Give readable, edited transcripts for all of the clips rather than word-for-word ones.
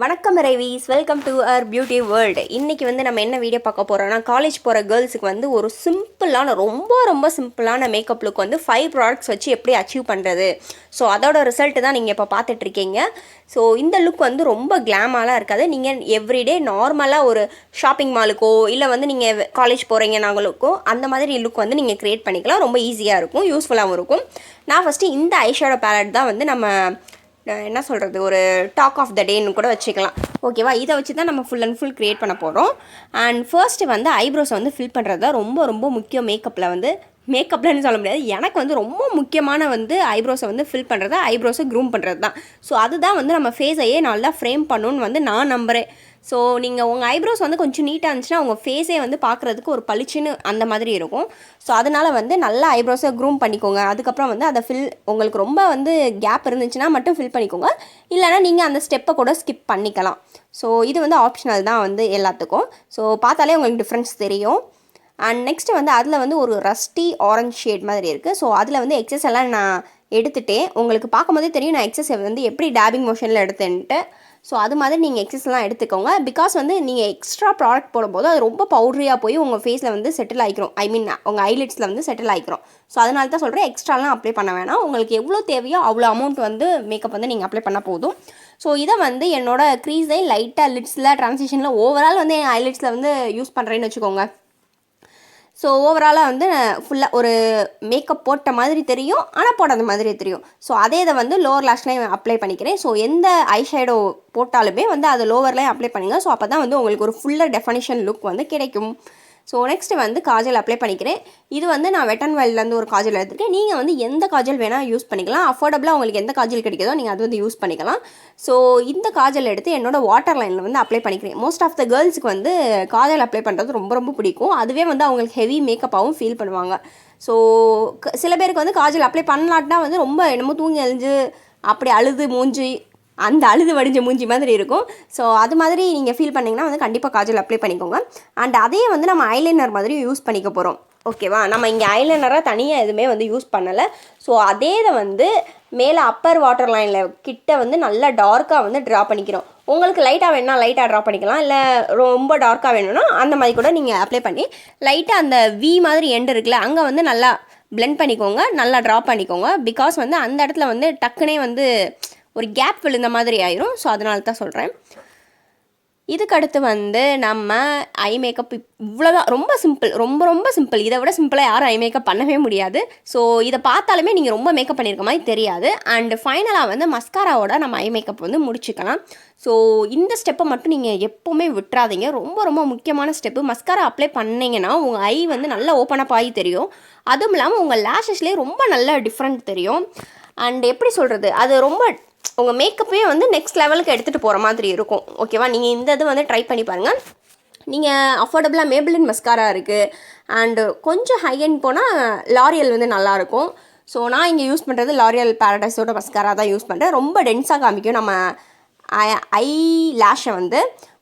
வணக்கம் ரவிஸ், welcome to our beauty world. இன்றைக்கி வந்து நம்ம என்ன வீடியோ பார்க்க போகிறோம்னா, காலேஜ் போகிற கேர்ள்ஸுக்கு வந்து ஒரு சிம்பிளான ரொம்ப சிம்பிளான மேக்கப் லுக் வந்து 5 ப்ராடக்ட்ஸ் வச்சு எப்படி அச்சீவ் பண்ணுறது. ஸோ அதோட ரிசல்ட்டு தான் நீங்கள் இப்போ பார்த்துட்ருக்கீங்க. ஸோ இந்த லுக் வந்து ரொம்ப கிளாமாலாம் இருக்காது. நீங்கள் எவ்ரிடே நார்மலாக ஒரு ஷாப்பிங் மாலுக்கோ இல்லை வந்து நீங்கள் காலேஜ் போகிறீங்கன்னாங்களுக்கோ அந்த மாதிரி லுக் வந்து நீங்கள் க்ரியேட் பண்ணிக்கலாம். ரொம்ப ஈஸியாக இருக்கும், யூஸ்ஃபுல்லாகவும் இருக்கும். நான் ஃபஸ்ட்டு இந்த ஐஷேடோ பேலட் தான் வந்து நம்ம என்ன சொல்கிறது, ஒரு டாக் ஆஃப் த டேன்னு கூட வச்சுக்கலாம். ஓகேவா, இதை வச்சு தான் நம்ம ஃபுல் அண்ட் ஃபுல் க்ரியேட் பண்ண போகிறோம். அண்ட் ஃபர்ஸ்ட்டு வந்து ஐப்ரோஸை வந்து ஃபில் பண்ணுறது தான் ரொம்ப முக்கியம். மேக்கப்லன்னு சொல்ல முடியாது, எனக்கு வந்து ரொம்ப முக்கியமான வந்து ஐப்ரோஸை வந்து ஃபில் பண்ணுறது, ஐப்ரோஸை க்ரூம் பண்ணுறது தான். ஸோ அதுதான் வந்து நம்ம ஃபேஸையே நல்லா ஃப்ரேம் பண்ணணுன்னு வந்து நான் நம்புகிறேன். ஸோ நீங்கள் உங்கள் ஐப்ரோஸ் வந்து கொஞ்சம் நீட்டாக இருந்துச்சுன்னா உங்கள் ஃபேஸே வந்து பார்க்குறதுக்கு ஒரு பளிச்சுன்னு அந்த மாதிரி இருக்கும். ஸோ அதனால் வந்து நல்லா ஐப்ரோஸை க்ரூம் பண்ணிக்கோங்க. அதுக்கப்புறம் வந்து அதை உங்களுக்கு ரொம்ப வந்து கேப் இருந்துச்சுன்னா மட்டும் ஃபில் பண்ணிக்கோங்க. இல்லைனா நீங்கள் அந்த ஸ்டெப்பை கூட ஸ்கிப் பண்ணிக்கலாம். ஸோ இது வந்து ஆப்ஷனல் தான் வந்து எல்லாத்துக்கும். ஸோ பார்த்தாலே உங்களுக்கு டிஃப்ரென்ஸ் தெரியும். அண்ட் நெக்ஸ்ட்டு வந்து அதில் வந்து ஒரு ரஸ்டி ஆரஞ்ச் ஷேட் மாதிரி இருக்குது. ஸோ அதில் வந்து எக்ஸஸ் எல்லாம் நான் எடுத்துகிட்டேன். உங்களுக்கு பார்க்கும்போதே தெரியும் நான் எக்ஸஸ் வந்து எப்படி டேபிங் மோஷனில் எடுத்தேன்ட்டு. ஸோ அது மாதிரி நீங்கள் எக்ஸஸ்லாம் எடுத்துக்கோங்க. பிகாஸ் வந்து நீங்கள் எக்ஸ்ட்ரா ப்ராடக்ட் போடும்போது அது ரொம்ப பவுட்ரியாக போய் உங்கள் ஃபேஸில் வந்து செட்டில் ஆகிக்கிறோம். உங்கள் ஐலிட்ஸில் வந்து செட்டில் ஆகிக்கிறோம். ஸோ அதனால தான் சொல்கிறேன், எக்ஸ்ட்ராலாம் அப்ளை பண்ண வேணாம். உங்களுக்கு எவ்வளோ தேவையோ அவ்வளோ அமௌண்ட் வந்து மேக்கப் வந்து நீங்கள் அப்ளை பண்ணால் போதும். ஸோ இதை வந்து என்னோடய க்ரீஸை லைட்டாக லிட்ஸில் ட்ரான்சிஷனில் ஓவரால் வந்து என் ஐலிட்ஸில் வந்து யூஸ் பண்ணுறேன்னு வச்சுக்கோங்க. ஸோ ஓவராலாக வந்து ஃபுல்லாக ஒரு மேக்கப் போட்ட மாதிரி தெரியும், ஆனால் போடாத மாதிரி தெரியும். ஸோ அதே இதை வந்து லோவர் லேஷ்லையும் அப்ளை பண்ணிக்கிறேன். ஸோ எந்த ஐஷேடோ போட்டாலுமே வந்து அதை லோவர்லேயும் அப்ளை பண்ணுங்கள். ஸோ அப்போ தான் வந்து உங்களுக்கு ஒரு ஃபுல்லர் டெஃபனிஷன் லுக் வந்து கிடைக்கும். ஸோ நெக்ஸ்ட்டு வந்து காஜல் அப்ளை பண்ணிக்கிறேன். இது வந்து நான் வெட் அண்ட் வைல்ட்லேருந்து ஒரு காஜல் எடுத்துருக்கேன். நீங்கள் வந்து எந்த காஜல் வேணால் யூஸ் பண்ணிக்கலாம். அஃபோர்டபுளாக உங்களுக்கு எந்த காஜல் கிடைக்குதோ நீங்கள் அது வந்து யூஸ் பண்ணிக்கலாம். ஸோ இந்த காஜல் எடுத்து என்னோடய வாட்டர் லைனில் வந்து அப்ளை பண்ணிக்கிறேன். மோஸ்ட் ஆஃப் த கேர்ள்ஸுக்கு வந்து காஜல் அப்ளை பண்ணுறது ரொம்ப பிடிக்கும். அதுவே வந்து அவங்களுக்கு ஹெவி மேக்கப்பாகவும் ஃபீல் பண்ணுவாங்க. ஸோ சில பேருக்கு வந்து காஜல் அப்ளை பண்ணலாட்டினா வந்து ரொம்ப என்னமோ தூங்கி அழிஞ்சு அப்படி அழுது மூஞ்சி அந்த அழுது வடிஞ்ச மூஞ்சி மாதிரி இருக்கும். ஸோ அது மாதிரி நீங்கள் ஃபீல் பண்ணிங்கன்னா வந்து கண்டிப்பாக காஜல் அப்ளை பண்ணிக்கோங்க. அண்ட் அதையே வந்து நம்ம ஐலைனர் மாதிரி யூஸ் பண்ணிக்க போகிறோம். ஓகேவா, நம்ம இங்கே ஐலைனராக தனியாக எதுவுமே வந்து யூஸ் பண்ணலை. ஸோ அதே இதை வந்து மேலே அப்பர் வாட்டர் லைனில் கிட்ட வந்து நல்லா டார்க்காக வந்து ட்ரா பண்ணிக்கிறோம். உங்களுக்கு லைட்டாக வேணுன்னா லைட்டாக ட்ரா பண்ணிக்கலாம், இல்லை ரொம்ப டார்க்காக வேணும்னா அந்த மாதிரி கூட நீங்கள் அப்ளை பண்ணி லைட்டாக அந்த வி மாதிரி எண்டு இருக்குல்ல அங்கே வந்து நல்லா பிளெண்ட் பண்ணிக்கோங்க, நல்லா ட்ரா பண்ணிக்கோங்க. பிகாஸ் வந்து அந்த இடத்துல வந்து டக்குனே வந்து ஒரு கேப் விழுந்த மாதிரி ஆயிரும். ஸோ அதனால தான் சொல்கிறேன். இதுக்கடுத்து வந்து நம்ம ஐ மேக்கப் இவ்வளோதான். ரொம்ப சிம்பிள், ரொம்ப சிம்பிள். இதை விட சிம்பிளாக யாரும் ஐ மேக்கப் பண்ணவே முடியாது. ஸோ இதை பார்த்தாலுமே நீங்கள் ரொம்ப மேக்கப் பண்ணியிருக்க மாதிரி தெரியாது. அண்டு ஃபைனலாக வந்து மஸ்காராவோட நம்ம ஐ மேக்கப் வந்து முடிச்சுக்கலாம். ஸோ இந்த ஸ்டெப்பை மட்டும் நீங்கள் எப்போவுமே விட்டுறாதீங்க. ரொம்ப முக்கியமான ஸ்டெப்பு. மஸ்காரா அப்ளை பண்ணிங்கன்னா உங்கள் ஐ வந்து நல்லா ஓப்பன் அப் ஆகி தெரியும். அதுவும் இல்லாமல் உங்கள் லேஷஸ்லேயே ரொம்ப நல்ல டிஃப்ரெண்ட் தெரியும். அண்ட் எப்படி சொல்கிறது, அது ரொம்ப உங்கள் மேக்கப்பே வந்து நெக்ஸ்ட் லெவலுக்கு எடுத்துகிட்டு போகிற மாதிரி இருக்கும். ஓகேவா, நீங்கள் இந்த இது வந்து ட்ரை பண்ணி பாருங்கள். நீங்கள் அஃபோர்டபுளாக மேபிளின் மஸ்காரா இருக்குது. அண்டு கொஞ்சம் ஹை எண்ட் போனால் லாரியல் வந்து நல்லாயிருக்கும். ஸோ நான் இங்கே யூஸ் பண்ணுறது லாரியல் பேரடைஸோட மஸ்காரா தான் யூஸ் பண்ணுறேன். ரொம்ப டென்ஸாக காமிக்கும் நம்ம ஐ லேஷை வந்து.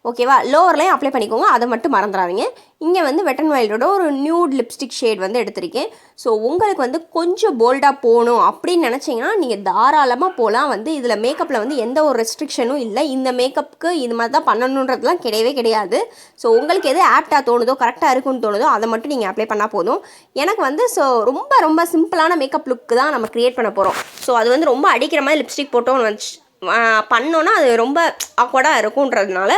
ஓகேவா, லோவர்லையும் அப்ளை பண்ணிக்கோங்க, அதை மட்டும் மறந்துடாதீங்க. இங்கே வந்து வெட் அண்ட் வைல்டோட ஒரு நியூட் லிப்ஸ்டிக் ஷேட் வந்து எடுத்திருக்கேன். ஸோ உங்களுக்கு வந்து கொஞ்சம் போல்டாக போகணும் அப்படின்னு நினச்சிங்கன்னா நீங்கள் தாராளமாக போகலாம். வந்து இதில் மேக்கப்பில் வந்து எந்த ஒரு ரெஸ்ட்ரிக்ஷனும் இல்லை. இந்த மேக்கப்புக்கு இது மாதிரி தான் பண்ணணுன்றதுலாம் கிடையாது. ஸோ உங்களுக்கு எது ஆப்டாக தோணுதோ, கரெக்டாக இருக்குன்னு தோணுதோ அதை மட்டும் நீங்கள் அப்ளை பண்ணால் போதும். எனக்கு வந்து ஸோ ரொம்ப சிம்பிளான மேக்கப் லுக்கு தான் நம்ம க்ரியேட் பண்ண போகிறோம். ஸோ அது வந்து ரொம்ப அடிக்கிற மாதிரி லிப்ஸ்டிக் போட்டோன்னு பண்ணோன்னா அது ரொம்ப ஆக்வர்டாக இருக்குன்றதுனால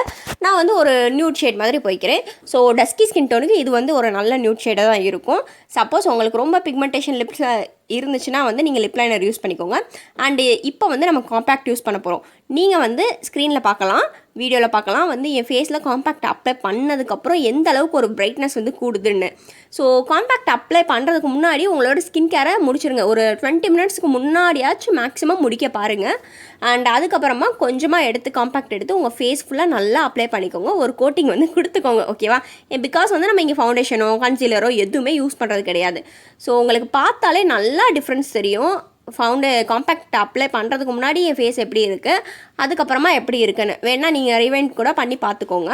நான் வந்து ஒரு நியூட் ஷேட் மாதிரி போய்க்கிறேன். ஸோ டஸ்கி ஸ்கின் டோனுக்கு இது வந்து ஒரு நல்ல நியூட் ஷேடாக தான் இருக்கும். சப்போஸ் உங்களுக்கு ரொம்ப பிக்மெண்டேஷன் லிப்ஸில் இருந்துச்சுன்னா வந்து நீங்கள் லிப் லைனர் யூஸ் பண்ணிக்கோங்க. அண்டு இப்போ வந்து நம்ம காம்பேக்ட் யூஸ் பண்ண போகிறோம். நீங்கள் வந்து ஸ்க்ரீனில் பார்க்கலாம், வீடியோவில் பார்க்கலாம் வந்து என் ஃபேஸில் காம்பேக்ட் அப்ளை பண்ணதுக்கப்புறம் எந்த அளவுக்கு ஒரு பிரைட்னஸ் வந்து கூடுதுன்னு. ஸோ காம்பேக்ட் அப்ளை பண்ணுறதுக்கு முன்னாடி உங்களோட ஸ்கின் கேரை முடிச்சிருங்க. ஒரு 20 மினிட்ஸ்க்கு முன்னாடியாச்சும் மேக்ஸிமம் முடிக்க பாருங்கள். அண்ட் அதுக்கப்புறமா கொஞ்சமாக எடுத்து காம்பேக்ட் எடுத்து உங்கள் ஃபேஸ் ஃபுல்லாக நல்லா அப்ளை பண்ணிக்கோங்க. ஒரு கோட்டிங் வந்து கொடுத்துக்கோங்க. ஓகேவா, பிகாஸ் வந்து நம்ம இங்கே ஃபவுண்டேஷனோ கன்சீலரோ எதுவுமே யூஸ் பண்ணுறது கிடையாது. ஸோ உங்களுக்கு பார்த்தாலே நல்லா டிஃப்ரென்ஸ் தெரியும். காம்பேக்ட் அப்ளை பண்ணுறதுக்கு முன்னாடி என் ஃபேஸ் எப்படி இருக்குது, அதுக்கப்புறமா எப்படி இருக்குன்னு வேணால் நீங்கள் ரிவைண்ட் கூட பண்ணி பார்த்துக்கோங்க.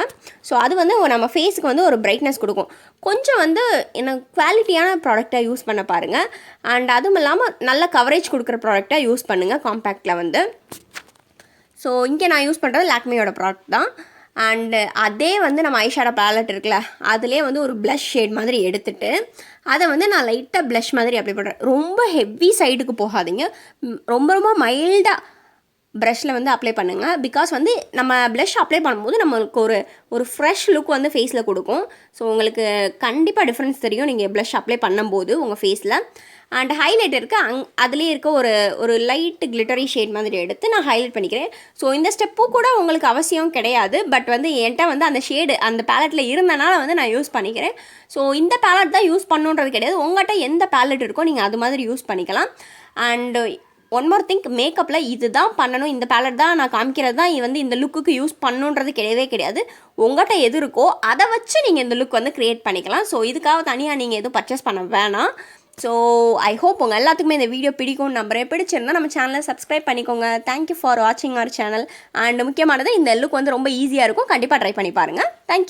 ஸோ அது வந்து நம்ம ஃபேஸுக்கு வந்து ஒரு பிரைட்னஸ் கொடுக்கும். கொஞ்சம் வந்து எனக்கு குவாலிட்டியான ப்ராடக்டாக யூஸ் பண்ண பாருங்கள். அண்ட் அதுவும் இல்லாமல் நல்ல கவரேஜ் கொடுக்குற ப்ராடக்டாக யூஸ் பண்ணுங்கள் காம்பேக்டில் வந்து. ஸோ இங்கே நான் யூஸ் பண்ணுறது லாக்மியோட ப்ராடக்ட் தான். அண்டு அதே வந்து நம்ம ஐஷேடோ பேலட் இருக்குல்ல, அதிலே வந்து ஒரு ப்ளஷ் ஷேட் மாதிரி எடுத்துகிட்டு அதை வந்து நான் லைட்டாக ப்ளஷ் மாதிரி அப்ளை பண்ணுறேன். ரொம்ப ஹெவி சைடுக்கு போகாதீங்க, ரொம்ப ரொம்ப மைல்டாக ப்ரஷில் வந்து அப்ளை பண்ணுங்கள். பிகாஸ் வந்து நம்ம ப்ளஷ் அப்ளை பண்ணும்போது நம்மளுக்கு ஒரு ஃப்ரெஷ் லுக் வந்து ஃபேஸில் கொடுக்கும். ஸோ உங்களுக்கு கண்டிப்பாக டிஃப்ரென்ஸ் தெரியும் நீங்கள் ப்ளஷ் அப்ளை பண்ணும்போது உங்கள் ஃபேஸில். அண்ட் ஹைலைட்டருக்கு அதுலேயே இருக்க ஒரு லைட் கிளிட்டரி ஷேட் மாதிரி எடுத்து நான் ஹைலைட் பண்ணிக்கிறேன். ஸோ இந்த ஸ்டெப்பு கூட உங்களுக்கு அவசியம் கிடையாது, பட் வந்து என்கிட்ட வந்து அந்த ஷேடு அந்த பேலட்டில் இருந்தனால வந்து நான் யூஸ் பண்ணிக்கிறேன். ஸோ இந்த பேலட் தான் யூஸ் பண்ணுன்றது கிடையாது, உங்கள்கிட்ட எந்த பேலட் இருக்கோ நீங்கள் அது மாதிரி யூஸ் பண்ணிக்கலாம். அண்டு ஒன் மோர் திங்க், மேக்கப்பில் இது தான் பண்ணணும், இந்த பேலட் தான் நான் காமிக்கிறது தான் வந்து இந்த லுக்குக்கு யூஸ் பண்ணுன்றது கிடையவே கிடையாது. உங்கள்கிட்ட எது இருக்கோ அதை வச்சு நீங்கள் இந்த லுக் வந்து க்ரியேட் பண்ணிக்கலாம். ஸோ இதுக்காக தனியாக நீங்கள் எதுவும் பர்ச்சேஸ் பண்ண வேணாம். ஸோ ஐ ஹோப் உங்கள் எல்லாத்துக்குமே இந்த வீடியோ பிடிக்கும்னு நம்புறேன். பிடிச்சிருந்தா நம்ம சேனலை சப்ஸ்கிரைப் பண்ணிக்கோங்க. தேங்க்யூ ஃபார் வாட்சிங் அவர் சேனல். அண்ட் முக்கியமானது, இந்த லுக் வந்து ரொம்ப ஈஸியாக இருக்கும், கண்டிப்பாக ட்ரை பண்ணி பாருங்கள். தேங்க்யூ.